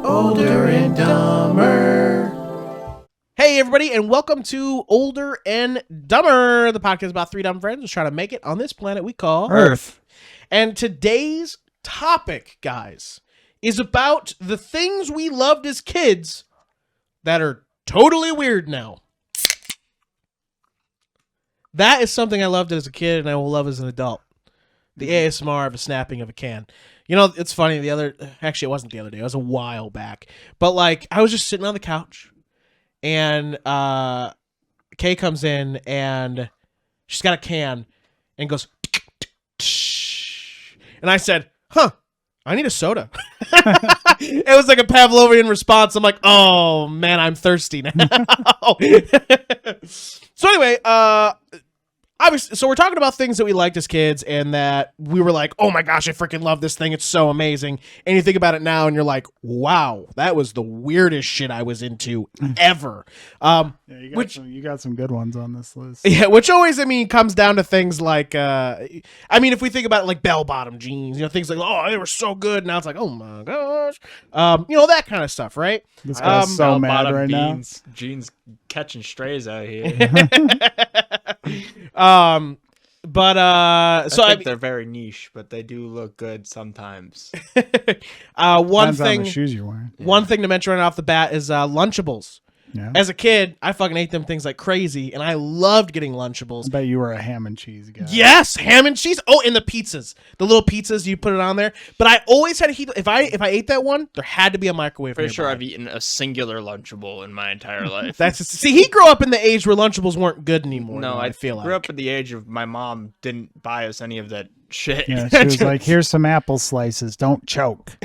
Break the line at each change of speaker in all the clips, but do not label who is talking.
Older and Dumber.
Hey everybody, and welcome to Older and Dumber, the podcast about three dumb friends who's trying to make it on this planet we call
Earth.
And today's topic, guys, is about the things we loved as kids that are totally weird now. That is something I loved as a kid and I will love as an adult. The ASMR of a snapping of a can. You know, it's funny, actually it wasn't the other day, it was a while back. But like, I was just sitting on the couch and Kay comes in and she's got a can and goes, and I said, I need a soda. It was like a Pavlovian response. I'm like, oh man, I'm thirsty now. So anyway, obviously, so we're talking about things that we liked as kids and that we were like, oh my gosh, I freaking love this thing. It's so amazing. And you think about it now and you're like, wow, that was the weirdest shit I was into ever.
You got some good ones on this list.
Yeah, which always, comes down to things like, if we think about it like bell-bottom jeans, things like, oh, they were so good. Now it's like, oh my gosh. That kind of stuff, right?
This guy's so mad right now.
Jeans catching strays out here.
So
I think they're very niche, but they do look good sometimes.
One
Depends on the shoes you're wearing.
One thing to mention right off the bat is Lunchables.
Yeah.
As a kid, I fucking ate them things like crazy, and I loved getting Lunchables.
I bet you were a ham and cheese guy.
Yes, ham and cheese. Oh, and the pizzas, the little pizzas, you put it on there. But I always had to heat. If I ate that one, there had to be a microwave.
Pretty sure
nearby.
I've eaten a singular Lunchable in my entire life.
See, he grew up in the age where Lunchables weren't good anymore.
No,
I feel
grew
like.
up at the age of my mom didn't buy us any of that shit.
Yeah, she was like, here's some apple slices. Don't choke.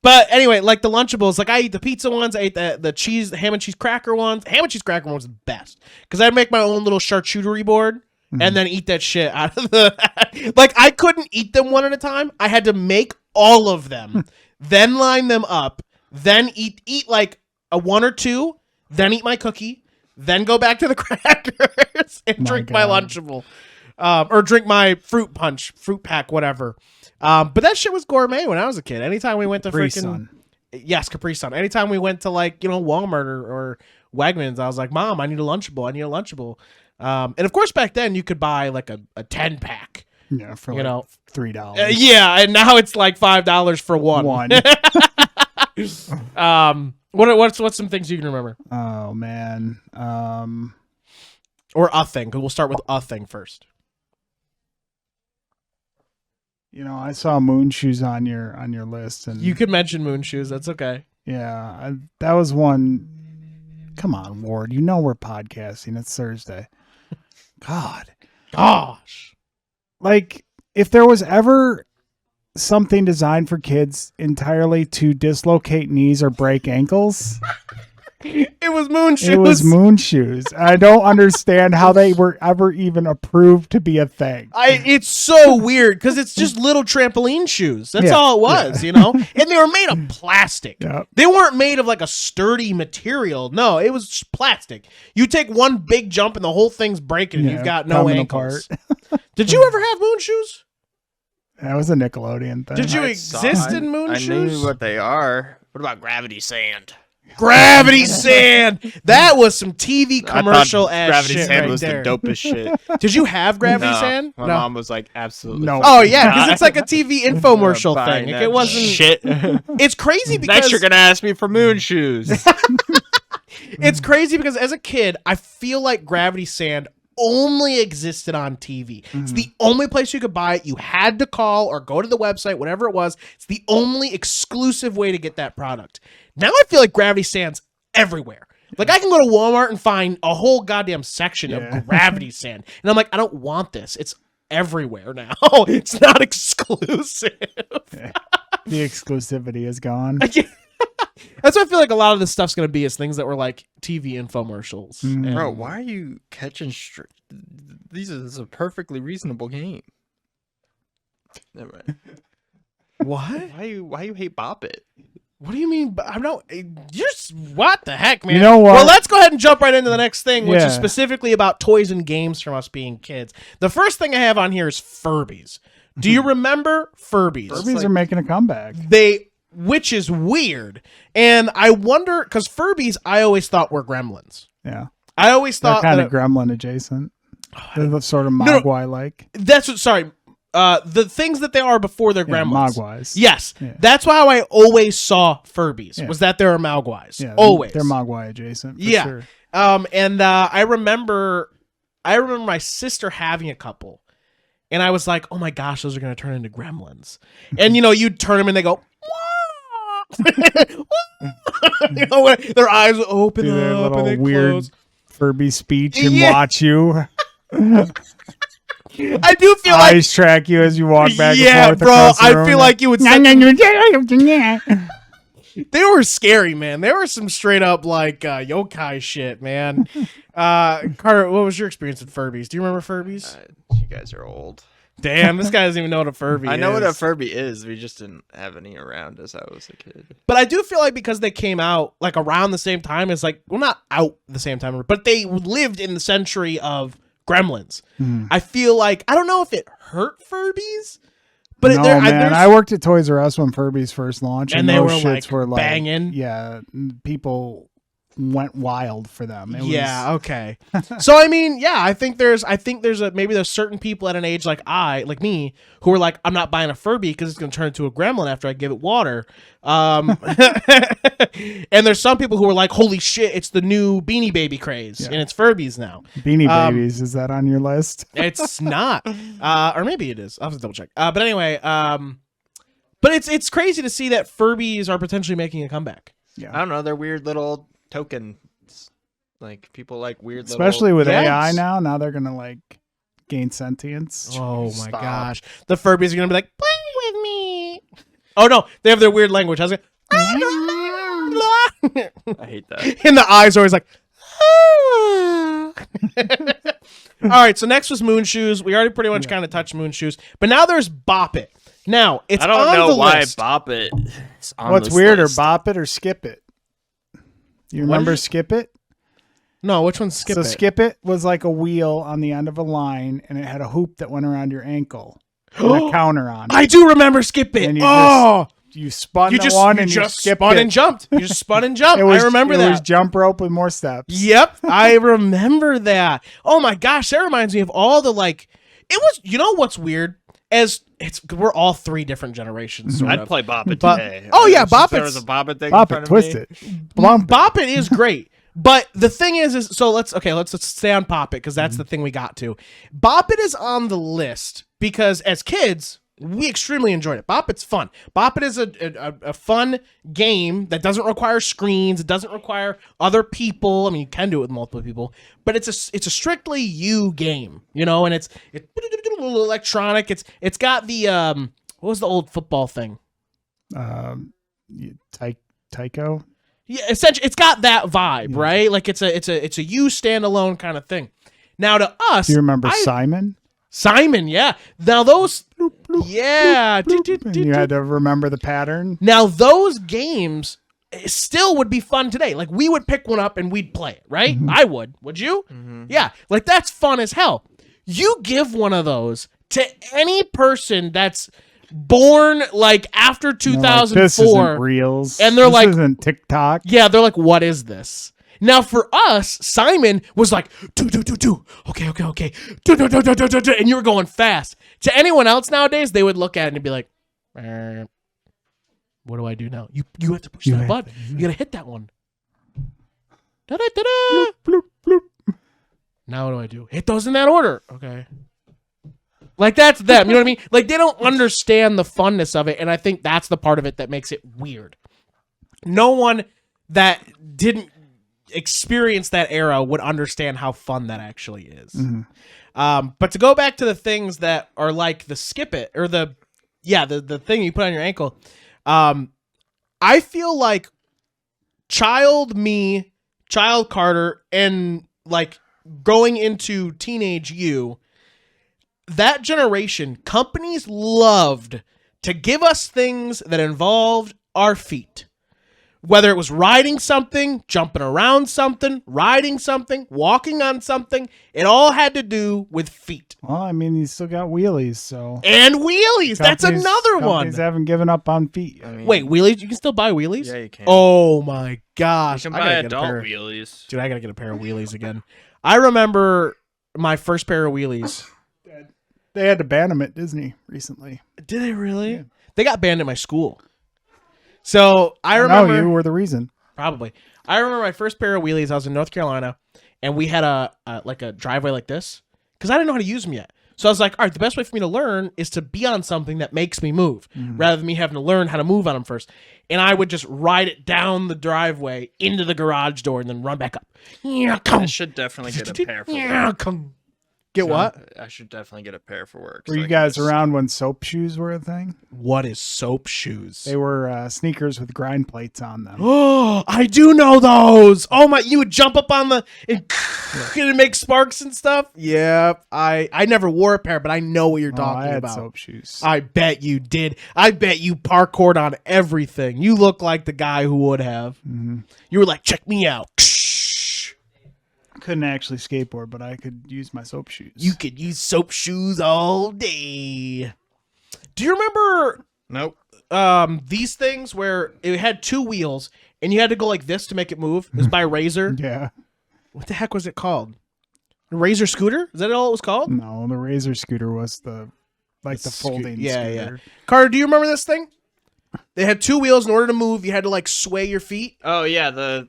But anyway, like the Lunchables, like I eat the pizza ones, I ate the cheese, the ham and cheese cracker ones. Ham and cheese cracker ones are the best because I'd make my own little charcuterie board and then eat that shit out of the. Like I couldn't eat them one at a time. I had to make all of them, then line them up, then eat like a one or two, then eat my cookie, then go back to the crackers and drink my Lunchable, or drink my fruit pack, whatever. But that shit was gourmet when I was a kid. Anytime we went to
Capri Sun.
Yes, Capri Sun. Anytime we went to Walmart or Wegmans, I was like, Mom, I need a Lunchable. And of course back then you could buy like a 10-pack.
Yeah, for $3.
Yeah, and now it's like $5 for one. What's some things you can remember?
Oh man.
Or a thing, because we'll start with a thing first.
I saw moon shoes on your list, and
You could mention moon shoes. That's okay.
yeah, that was one. Come on, Ward. We're podcasting. It's Thursday. God,
Gosh.
like if there was ever something designed for kids entirely to dislocate knees or break ankles,
It was moon shoes.
it was moon shoes. I don't understand how they were ever even approved to be a thing.
It's so weird because it's just little trampoline shoes. That's all it was, And they were made of plastic.
Yep.
They weren't made of like a sturdy material. No, it was just plastic. You take one big jump and the whole thing's breaking and
Yeah,
you've got no
coming
ankles. Did you ever have moon shoes?
That was a Nickelodeon thing.
Did you exist in moon
I
shoes?
knew what they are. What about gravity sand?
Gravity sand. That was some TV commercial ass
Gravity
shit
sand
right
was
there.
the dopest shit.
Did you have gravity sand?
My mom was like, absolutely.
No.
Oh yeah, because it's like a TV infomercial
Buying
thing.
that
It wasn't.
shit.
It's crazy because
Next, you're gonna ask me for moon shoes.
It's crazy because as a kid, I feel like gravity sand only existed on TV. It's the only place you could buy it. You had to call or go to the website, whatever it was. It's the only exclusive way to get that product. Now I feel like gravity sand's everywhere. Like I can go to Walmart and find a whole goddamn section of gravity sand. And I'm like, I don't want this. It's everywhere now. It's not exclusive.
The exclusivity is gone.
That's what I feel like a lot of this stuff's going to be, is things that were like TV infomercials. And-
Bro, why are you catching This is a perfectly reasonable game. Never mind.
What?
Why you hate Bop It?
What do you mean? I'm not. What the heck, man?
You know what?
Well, let's go ahead and jump right into the next thing, which
Yeah.
is specifically about toys and games from us being kids. The first thing I have on here is Furbies. Do you remember Furbies?
Furbies are making a comeback.
They which is weird. And I wonder, because Furbies, I always thought were gremlins.
Yeah.
I always
They're
thought
kind
that
of gremlin adjacent. They're the sort of Mogwai-like.
that's what. Sorry, the things that they are before they're
Yeah,
gremlins.
Mogwais.
Yes,
Yeah.
that's how I always saw Furbies.
Yeah.
Was that they were Mogwais?
Yeah,
Always.
They're Mogwai adjacent. For
Yeah.
Sure.
And I remember my sister having a couple, and I was like, oh my gosh, those are gonna turn into gremlins. And you turn them and they go. Their eyes will open
Do their
up and
little
they
weird
close.
Furby speech and
Yeah.
watch you.
I do feel like
Eyes track you as you walk back and forth
bro.
across the
I
room.
feel like you would. They were scary, man. They were some straight up like yokai shit, man. Carter, what was your experience with Furbies? Do you remember Furbies?
You guys are old.
Damn, this guy doesn't even know what a Furby is.
I know what a Furby is. We just didn't have any around as I was a kid.
But I do feel like because they came out like around the same time as like, well, not out the same time, but they lived in the century of Gremlins. I feel like, I don't know if it hurt Furbies, but
no, man, I worked at Toys R Us when Furbies first launched,
And they
those
were,
shits
like,
were like
banging?
Yeah, people went wild for them. It
yeah,
was,
okay. So I mean, yeah, I think there's maybe there's certain people at an age like me, who are like, I'm not buying a Furby because it's gonna turn into a gremlin after I give it water. And there's some people who are like, holy shit, it's the new Beanie Baby craze, and it's Furbies now.
Beanie Babies, is that on your list?
It's not, or maybe it is. I'll have to double check. But anyway, but it's crazy to see that Furbies are potentially making a comeback.
Yeah,
I don't know. They're weird little tokens. Like people like weird
especially
little...
with
Yes.
AI now. Now they're gonna like gain sentience.
Oh my
Stop.
gosh, the Furbies are gonna be like, play with me. Oh no, they have their weird language. I was like,
I hate that.
and the eyes are always like. All right, so next was Moon Shoes. We already pretty much kind of touched Moon Shoes, but now there's Bop It. Now it's
I don't
on
know
the
why
list.
Bop It. Is on
What's
this
weirder,
list.
Bop It or Skip It? You
What
remember
is it?
Skip It?
No, which one's Skip
So
It?
Skip It was like a wheel on the end of a line, and it had a hoop that went around your ankle and a counter on it.
I do remember Skip It.
And you
Oh,
You spun
you
the
just
one
you
and you
just
skipped
spun
it.
and jumped. You just spun and jumped.
It was,
I remember
it
that.
was jump rope with more steps.
Yep, I remember that. Oh my gosh, that reminds me of all the like. It was. You know what's weird? We're all three different generations. Sort
I'd
of.
play Bop It
But-
today.
oh, yeah,
Since
Bop
There
It's-
was a Bop It thing
Bop
in
it,
front
twist
of me.
it. Blump
Bop It is great. But the thing is so let's stay on Bop It because that's the thing we got to. Bop It is on the list because as kids we extremely enjoyed it. Bop It's fun. Bop It is a fun game that doesn't require screens. It doesn't require other people. I mean, you can do it with multiple people, but it's a strictly you game, and it's electronic. It's got the what was the old football thing?
Tycho.
Yeah, essentially, it's got that vibe, right? Like it's a you standalone kind of thing. Now to us,
Do you remember Simon?
Simon, yeah. Now those, yeah.
And you had to remember the pattern.
Now those games still would be fun today. Like we would pick one up and we'd play it, right? I would. Would you? Yeah. Like that's fun as hell. You give one of those to any person that's born like after
They're like,
2004.
this isn't Reels.
And they're
this
like-
isn't TikTok.
Yeah, they're like, what is this? Now for us, Simon was like, do. Okay. Do. And you were going fast. To anyone else nowadays, they would look at it and be like, what do I do now? You have to push that button. You gotta hit that one. Da-da-da-da.
Bloop, bloop.
Now what do I do? Hit those in that order. Okay. Like that's them. You know what I mean? Like they don't understand the funness of it, and I think that's the part of it that makes it weird. No one that didn't experience that era would understand how fun that actually is. But to go back to the things that are like the Skip It or the thing you put on your ankle, I feel like child Carter, and like going into teenage you, that generation, companies loved to give us things that involved our feet. Whether it was riding something, jumping around something, riding something, walking on something, it all had to do with feet.
Well, I mean, you still got wheelies, so.
And wheelies. That's another one.
Companies haven't given up on feet.
I mean,
Wait, wheelies? You can still buy wheelies?
Yeah, you can.
Oh my gosh.
You can
I
buy
gotta get a
adult
pair.
wheelies.
Dude, I gotta get a pair of wheelies again. I remember my first pair of wheelies.
They had to ban them at Disney recently.
Did they really?
Yeah.
They got banned at my school. So I
No,
remember.
you were the reason.
Probably. I remember my first pair of wheelies. I was in North Carolina, and we had a driveway like this because I didn't know how to use them yet. So I was like, all right, the best way for me to learn is to be on something that makes me move, rather than me having to learn how to move on them first. And I would just ride it down the driveway into the garage door and then run back up. Yeah,
I
come.
should definitely get a pair for
Yeah,
work.
come. Get what?
I should definitely get a pair for work.
Were
so
you
I can
guys
just-
around when soap shoes were a thing?
What is soap shoes?
They were sneakers with grind plates on them.
Oh, I do know those. Oh my! You would jump up on the and it make sparks and stuff. Yeah, I never wore a pair, but I know what you're talking
I had
about.
soap shoes.
I bet you did. I bet you parkoured on everything. You look like the guy who would have. You were like, check me out.
Couldn't actually skateboard, but I could use my soap shoes.
You could use soap shoes all day. Do you remember
Nope.
these things where it had two wheels and you had to go like this to make it move? It was by Razor.
Yeah.
What the heck was it called? Razor scooter? Is that all it was called?
No, the Razor scooter was the folding
Yeah,
scooter.
Carter, do you remember this thing? They had two wheels. In order to move, you had to like sway your feet.
Oh yeah,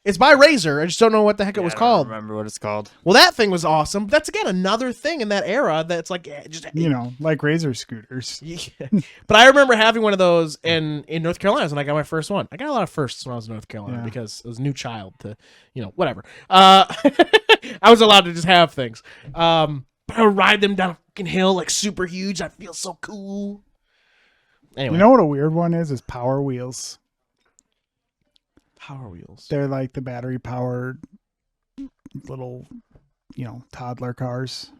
It's by Razor. I just don't know what the heck it was
I don't
called.
remember what it's called.
Well, that thing was awesome. That's again another thing in that era that's like just
You know, like Razor scooters.
Yeah. But I remember having one of those in North Carolina when I got my first one. I got a lot of firsts when I was in North Carolina
Yeah.
because I was a new child to, whatever. I was allowed to just have things. But I would ride them down a fucking hill like super huge. I feel so cool. Anyway,
You know what a weird one is Power Wheels.
Power Wheels.
They're like the battery powered little, toddler cars.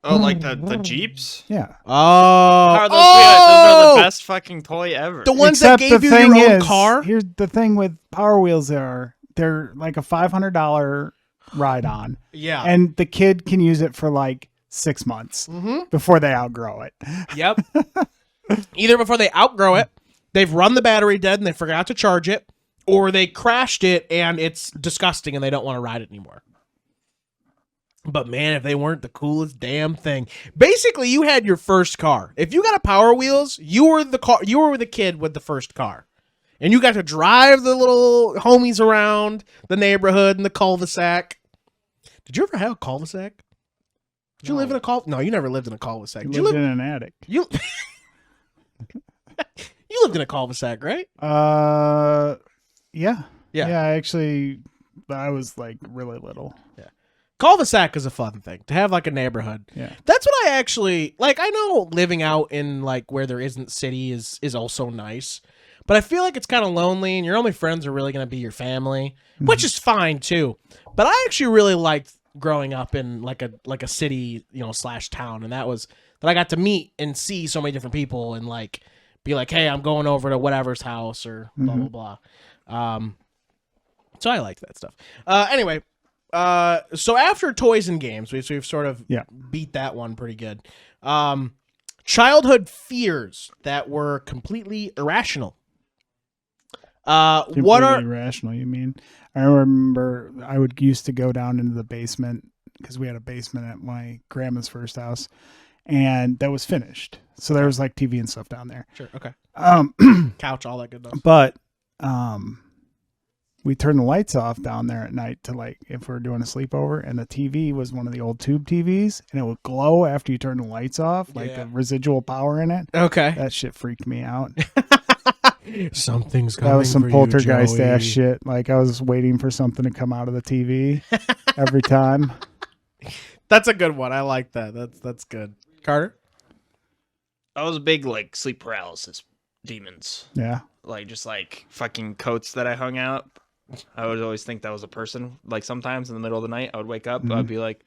Oh, like the Jeeps?
Yeah.
Oh,
How are those Those are the best fucking toy ever.
The ones
Except
that gave
the
you
thing
your own
is,
car?
Here's the thing with Power Wheels they're like a $500 ride on.
Yeah.
And the kid can use it for like 6 months before they outgrow it.
Yep. Either before they outgrow it, they've run the battery dead and they forgot to charge it, or they crashed it and it's disgusting and they don't want to ride it anymore. But man, if they weren't the coolest damn thing. Basically, you had your first car. If you got a Power Wheels, you were the kid with the first car. And you got to drive the little homies around the neighborhood and the cul-de-sac. Did you ever have a cul-de-sac? Did you live in a cul? No, you never lived in a cul-de-sac.
You
Did you
lived
live
in an attic.
You You lived in a cul-de-sac, right?
Yeah.
Yeah.
I was like really little.
Cul-de-sac is a fun thing to have, like a neighborhood.
Yeah.
That's what I actually like. I know living out in like where there isn't city is also nice, but I feel like it's kind of lonely, and your only friends are really going to be your family, which is fine too. But I actually really liked growing up in like a city, / town, and that I got to meet and see so many different people and like be like, hey, I'm going over to whatever's house or blah blah blah. So I liked that stuff. Anyway. So after toys and games, we've sort of beat that one pretty good. Childhood fears that were completely irrational. What are
irrational? You mean? I remember I used to go down into the basement because we had a basement at my grandma's first house, and that was finished. So there was like TV and stuff down there.
Sure, okay. Couch, all that good stuff.
But we turned the lights off down there at night to like if we were doing a sleepover, and the TV was one of the old tube TVs, and it would glow after you turn the lights off, like the residual power in it.
Okay.
That shit freaked me out.
Something's coming.
That was some
for
poltergeist
you,
ass
Joey.
shit. Like I was waiting for something to come out of the TV every time.
That's a good one. I like that. That's good. Carter?
I was a big like sleep paralysis demons.
Yeah.
Like just like fucking coats that I hung out. I would always think that was a person. Like sometimes in the middle of the night, I would wake up. I'd be like,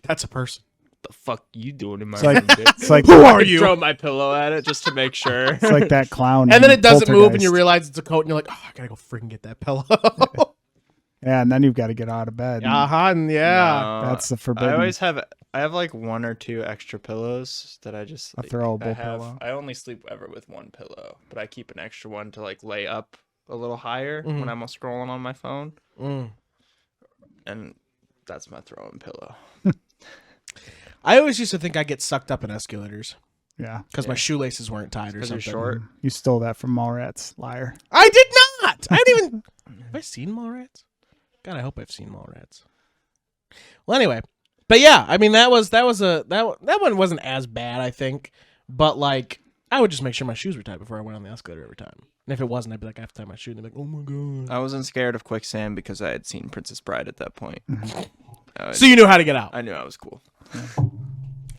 That's a person.
the fuck you doing in my
It's like-
room, dude?"
It's like
Who
I
are
could
you?
throw my pillow at it just to make sure.
it's like that clown.
And then
in
it doesn't move, and you
Poltergeist.
realize it's a coat, and you're like, "Oh, I gotta go freaking get that pillow."
Yeah, and then you've got to get out of bed.
and yeah.
No,
That's the forbidden.
I have like 1 or 2 extra pillows that I just
A
like,
throwable pillow.
I only sleep ever with 1 pillow, but I keep an extra one to like lay up a little higher
Mhm.
when I'm scrolling on my phone,
Mm.
and that's my throwing pillow.
I always used to think I get sucked up in escalators
Yeah,
because my shoelaces weren't tied or
Because
something.
you're short.
you stole that from Mallrats, liar.
I did not. I didn't even. Have I seen Mallrats? God, I hope I've seen Mallrats. Well, anyway, but yeah, I mean that one wasn't as bad, I think, but like I would just make sure my shoes were tied before I went on the escalator every time. And if it wasn't, I'd be like, I have to tie my shoe. And they'd be like, oh my god.
I wasn't scared of quicksand because I had seen Princess Bride at that point.
So you knew how to get out.
I knew I was cool.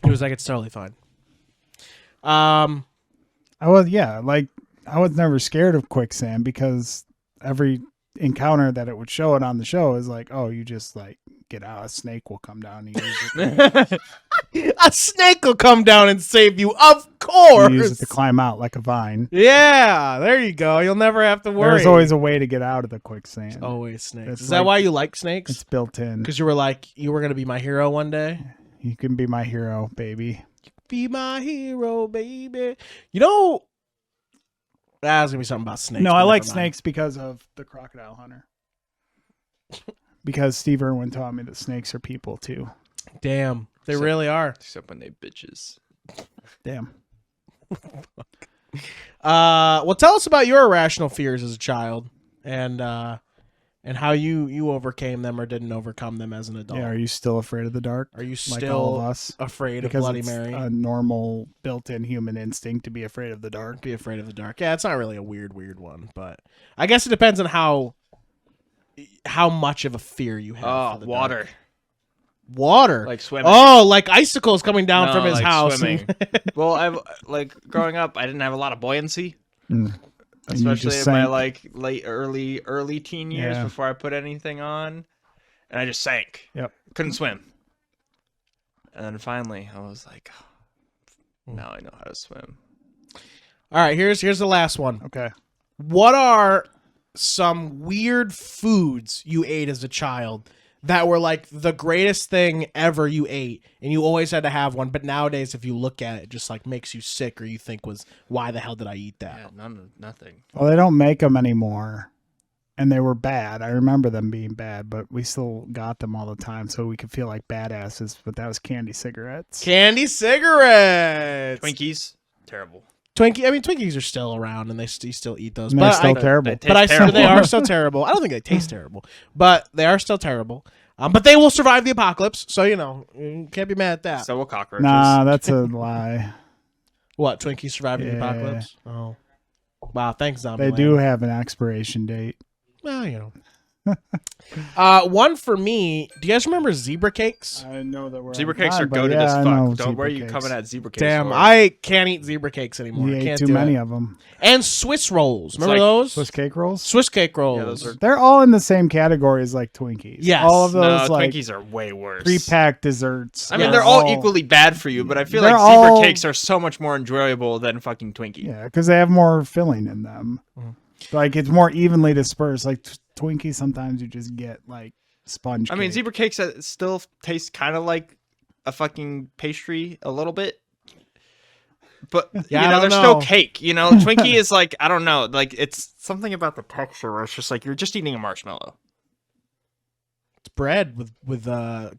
It was like it's totally fine.
I was never scared of quicksand because every encounter that it would show it on the show is like, oh, you just like get out, a snake will come down and use it.
A snake will come down and save you, of course.
You use it to climb out like a vine.
Yeah, there you go. You'll never have to worry.
There's always a way to get out of the quicksand.
Always snakes.
It's
Is that
like-
why you like snakes?
It's built in.
Because you were like, you were going to be my hero one day?
You can be my hero, baby.
Be my hero, baby. You know, that was going to be something about snakes.
No,
but
I
never
like
mind.
snakes because of the Crocodile Hunter. Because Steve Irwin taught me that snakes are people too.
Damn, they
So-
really are.
Except when they bitches.
Damn.
Well, tell us about your irrational fears as a child and how you overcame them or didn't overcome them as an adult.
Yeah, are you still afraid of the dark?
Are you
Like all of
still
us?
afraid
Because
of Bloody
it's
Mary?
a normal built-in human instinct to be afraid of the dark.
Be afraid of the dark. Yeah, it's not really a weird one, but I guess it depends on how much of a fear you have.
Oh,
for the
water.
dark. Water.
Like swimming.
Oh, like icicles coming down
No,
from his
like
house.
swimming. Well, I've like growing up, I didn't have a lot of buoyancy,
Mm. And you
especially
just
in my
sank.
like early teen years
Yeah.
before I put anything on, and I just sank.
Yep.
Couldn't swim. And then finally, I was like, now I know how to swim.
All right, here's the last one.
Okay.
What are some weird foods you ate as a child that were like the greatest thing ever you ate and you always had to have one, but nowadays if you look at it, it just like makes you sick or you think was, why the hell did I eat that?
Yeah, nothing.
Well, they don't make them anymore. And they were bad. I remember them being bad, but we still got them all the time so we could feel like badasses. But that was candy cigarettes.
Candy cigarettes.
Twinkies, terrible.
Twinkies are still around and you still eat those.
And they're
But
still
I,
terrible.
They taste
but I
terrible.
they are still terrible. I don't think they taste terrible, but they are still terrible. But they will survive the apocalypse, so you can't be mad at that.
So will cockroaches.
Nah, that's a lie.
What, Twinkies surviving the
Yeah.
apocalypse? Oh, wow! Thanks, Zombie.
They do have an expiration date.
Well, one for me. Do you guys remember zebra cakes?
I know that we're
Zebra cakes are goated as fuck. Where are you coming at zebra cakes?
Damn,
for?
I can't eat zebra cakes anymore.
You
I
ate
can't
too
do
many
it.
of them.
And Swiss rolls. Remember
like
those?
Swiss cake rolls?
Swiss cake rolls.
Yeah, those are-
They're all in the same category as like Twinkies.
Yes.
All of
No,
those like
Twinkies are way worse.
pre-packed desserts.
I mean,
Yes.
they're all equally bad for you, but I feel
They're
like zebra
all-
cakes are so much more enjoyable than fucking Twinkie.
Yeah, because they have more filling in them. Like it's more evenly dispersed. Like Twinkies, sometimes you just get like sponge.
I mean,
cake.
zebra cakes still taste kind of like a fucking pastry a little bit. But,
Yeah, I
you know,
don't
they're
know.
still cake. You know, Twinkie is like, I don't know. Like, it's something about the texture where it's just like, you're just eating a marshmallow.
It's bread with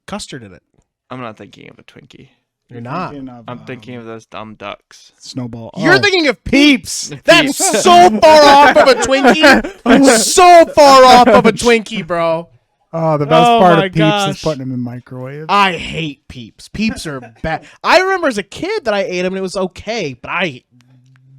custard in it.
I'm not thinking of a Twinkie.
You're not.
Thinking of,
I'm thinking of those dumb ducks.
Snowball.
You're
Oh,
thinking of Peeps. That's
Peeps.
so far off of a Twinkie. That's so far off of a Twinkie, bro.
Oh, the best
Oh
part
my
of Peeps
gosh.
is putting them in microwave.
I hate Peeps. Peeps are bad. I remember as a kid that I ate them and it was okay, but I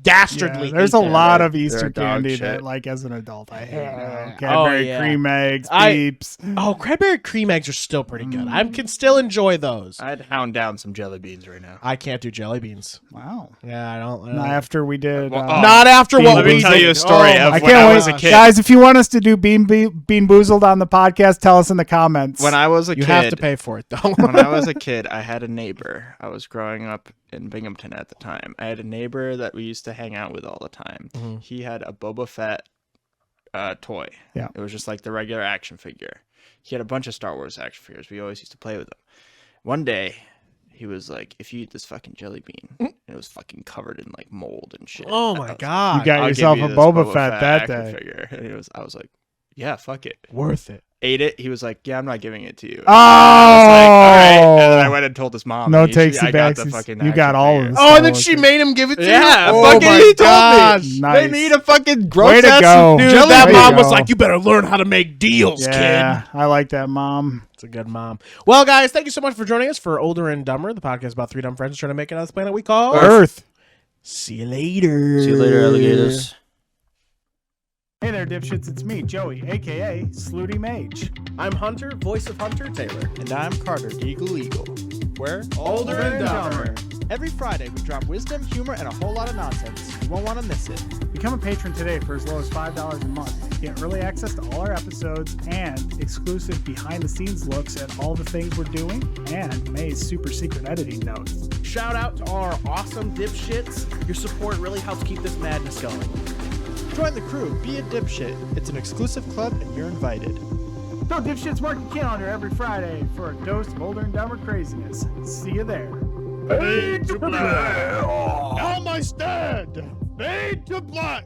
dastardly.
There's
hate
a
them.
lot of
They're
Easter
dog
candy
shit.
that, like, as an adult, I hate.
Oh,
Cadbury
yeah.
cream eggs,
I-
Peeps.
Oh, cranberry cream eggs are still pretty good. I can still enjoy those.
I'd hound down some jelly beans right now.
I can't do jelly beans.
Wow.
Yeah, I don't.
Not after we did.
Well,
Not after what
Let
we
me tell
did.
you a story
Oh,
of
I
when
can't
I
wait,
was a kid.
guys. If you want us to do Bean Boozled on the podcast, tell us in the comments.
When I was a
You
kid,
have to pay for it though.
when I was a kid, I had a neighbor. I was growing up in Binghamton at the time. I had a neighbor that we used to hang out with all the time.
Mhm.
He had a Boba Fett toy.
Yeah.
It was just like the regular action figure. He had a bunch of Star Wars action figures. We always used to play with them. One day, he was like, "If you eat this fucking jelly bean," and it was fucking covered in like mold and shit.
Oh
I
my
was-
god,
You got
"I'll give
yourself
you
a
this
Boba Fett that
action
day.
Figure. And I was like, "Yeah, fuck it."
worth it.
Ate it. He was like, "Yeah, I'm not giving it to you."
Oh,
I was like, "All right." And then I went and told his mom.
no
and
takesy
I got the
backsies.
fucking
You got
action
all
figure.
of
Oh, and then
Star
she
Wars.
made him give it to
Yeah,
you.
fucking
my
he told
gosh.
me.
Nice.
They made a fucking gross
Way to
ass
go.
Dude,
jelly
that
There
mom
you
was
go.
like, "You better learn how to make deals,
Yeah,
kid."
I like that, Mom.
It's a good mom. Well, guys, thank you so much for joining us for Older and Dumber, the podcast about three dumb friends trying to make it on this planet we call
Earth.
See you later.
See you later, alligators.
Hey there, dipshits. It's me, Joey, a.k.a. Slooty Mage.
I'm Hunter, voice of Hunter Taylor.
And I'm Carter, Eagle Eagle.
We're
Older and Dumber.
Every Friday, we drop wisdom, humor, and a whole lot of nonsense. You won't want to miss it.
Become a patron today for as low as $5 a month. Get early access to all our episodes and exclusive behind-the-scenes looks at all the things we're doing and May's super secret editing notes.
Shout out to our awesome dipshits. Your support really helps keep this madness going. Join the crew. Be a dipshit. It's an exclusive club, and you're invited.
So dipshits mark your calendar every Friday for a dose of Older and Dumber craziness. See you there.
Fade to black. Now my stand. Fade to black.